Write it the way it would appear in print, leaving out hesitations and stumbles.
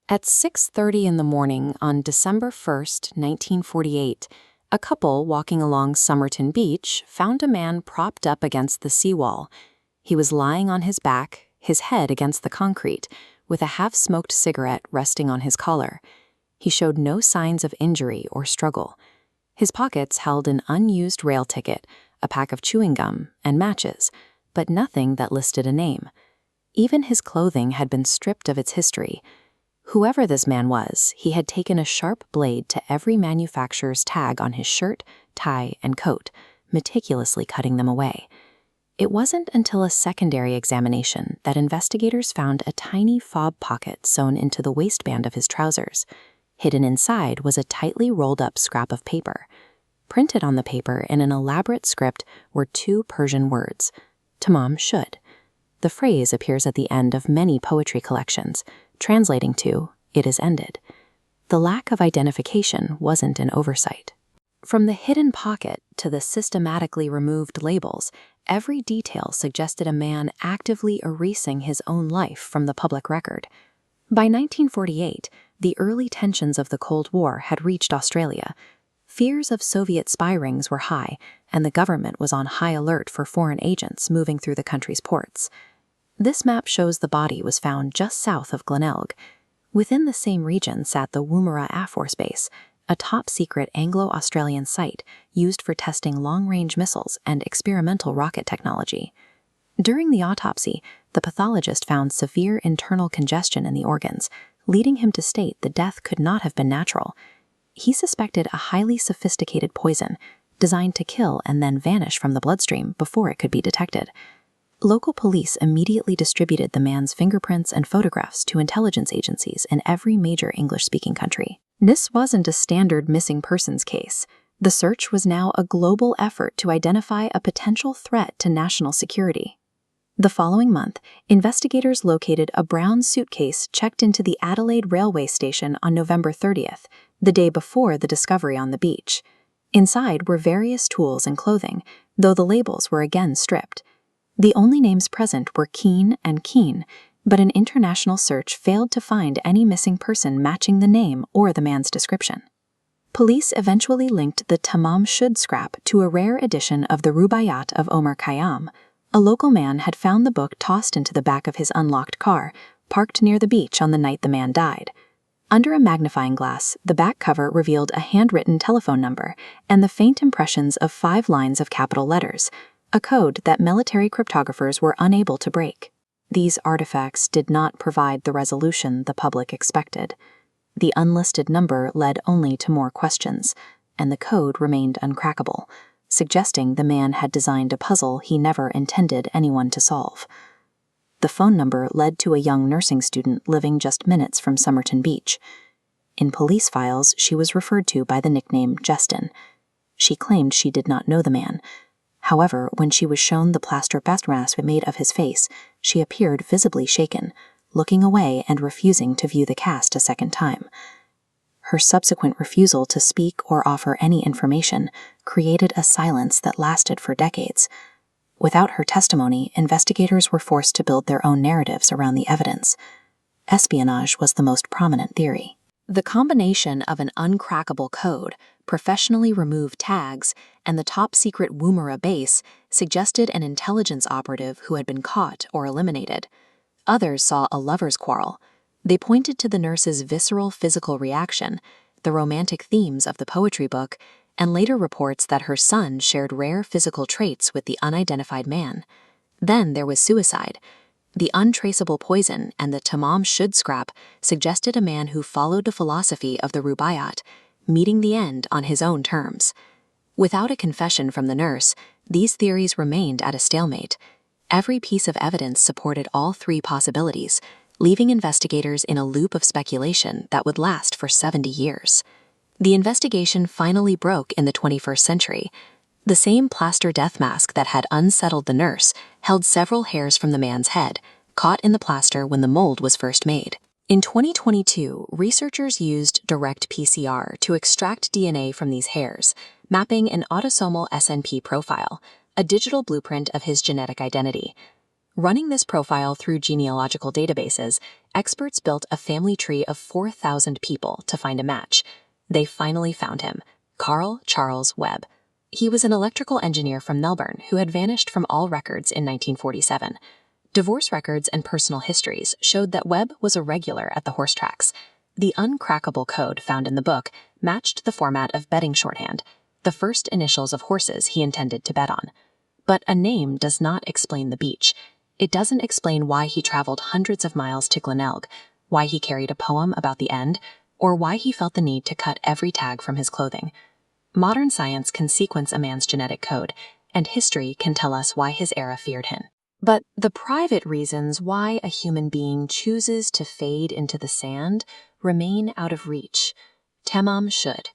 At 6:30 in the morning on December 1st, 1948, a couple walking along Somerton Beach found a man propped up against the seawall. He was lying on his back, his head against the concrete, with a half-smoked cigarette resting on his collar. He showed no signs of injury or struggle. His pockets held an unused rail ticket, a pack of chewing gum, and matches, but nothing that listed a name. Even his clothing had been stripped of its history. Whoever this man was, he had taken a sharp blade to every manufacturer's tag on his shirt, tie, and coat, meticulously cutting them away. It wasn't until a secondary examination that investigators found a tiny fob pocket sewn into the waistband of his trousers. Hidden inside was a tightly rolled-up scrap of paper. Printed on the paper in an elaborate script were two Persian words, Tamam Shud. The phrase appears at the end of many poetry collections, translating to, "It is ended." The lack of identification wasn't an oversight. From the hidden pocket to the systematically removed labels, every detail suggested a man actively erasing his own life from the public record. By 1948, the early tensions of the Cold War had reached Australia. Fears of Soviet spy rings were high, and the government was on high alert for foreign agents moving through the country's ports. This map shows the body was found just south of Glenelg. Within the same region sat the Woomera Air Force Base, a top-secret Anglo-Australian site used for testing long-range missiles and experimental rocket technology. During the autopsy, the pathologist found severe internal congestion in the organs, leading him to state the death could not have been natural. He suspected a highly sophisticated poison, designed to kill and then vanish from the bloodstream before it could be detected. Local police immediately distributed the man's fingerprints and photographs to intelligence agencies in every major English-speaking country. This wasn't a standard missing persons case. The search was now a global effort to identify a potential threat to national security. The following month, investigators located a brown suitcase checked into the Adelaide railway station on November 30th, the day before the discovery on the beach. Inside were various tools and clothing, though the labels were again stripped. The only names present were Keane and Keane, but an international search failed to find any missing person matching the name or the man's description. Police eventually linked the Tamam Shud scrap to a rare edition of the Rubaiyat of Omar Khayyam. A local man had found the book tossed into the back of his unlocked car, parked near the beach on the night the man died. Under a magnifying glass, the back cover revealed a handwritten telephone number and the faint impressions of 5 lines of capital letters, a code that military cryptographers were unable to break. These artifacts did not provide the resolution the public expected. The unlisted number led only to more questions, and the code remained uncrackable, suggesting the man had designed a puzzle he never intended anyone to solve. The phone number led to a young nursing student living just minutes from Somerton Beach. In police files, she was referred to by the nickname Justin. She claimed she did not know the man. However, when she was shown the plaster mask made of his face, she appeared visibly shaken, looking away and refusing to view the cast a second time. Her subsequent refusal to speak or offer any information created a silence that lasted for decades. Without her testimony, investigators were forced to build their own narratives around the evidence. Espionage was the most prominent theory. The combination of an uncrackable code, professionally removed tags, and the top-secret Woomera base suggested an intelligence operative who had been caught or eliminated. Others saw a lover's quarrel. They pointed to the nurse's visceral physical reaction, the romantic themes of the poetry book, and later reports that her son shared rare physical traits with the unidentified man. Then there was suicide. The untraceable poison and the Tamam Shud scrap suggested a man who followed the philosophy of the Rubaiyat, meeting the end on his own terms. Without a confession from the nurse, these theories remained at a stalemate. Every piece of evidence supported all 3 possibilities, leaving investigators in a loop of speculation that would last for 70 years. The investigation finally broke in the 21st century. The same plaster death mask that had unsettled the nurse held several hairs from the man's head, caught in the plaster when the mold was first made. In 2022, researchers used direct PCR to extract DNA from these hairs, mapping an autosomal SNP profile, a digital blueprint of his genetic identity. Running this profile through genealogical databases, experts built a family tree of 4,000 people to find a match. They finally found him, Carl Charles Webb. He was an electrical engineer from Melbourne who had vanished from all records in 1947. Divorce records and personal histories showed that Webb was a regular at the horse tracks. The uncrackable code found in the book matched the format of betting shorthand, the first initials of horses he intended to bet on. But a name does not explain the beach. It doesn't explain why he traveled hundreds of miles to Glenelg, why he carried a poem about the end, or why he felt the need to cut every tag from his clothing. Modern science can sequence a man's genetic code, and history can tell us why his era feared him. But the private reasons why a human being chooses to fade into the sand remain out of reach. Tamam Shud.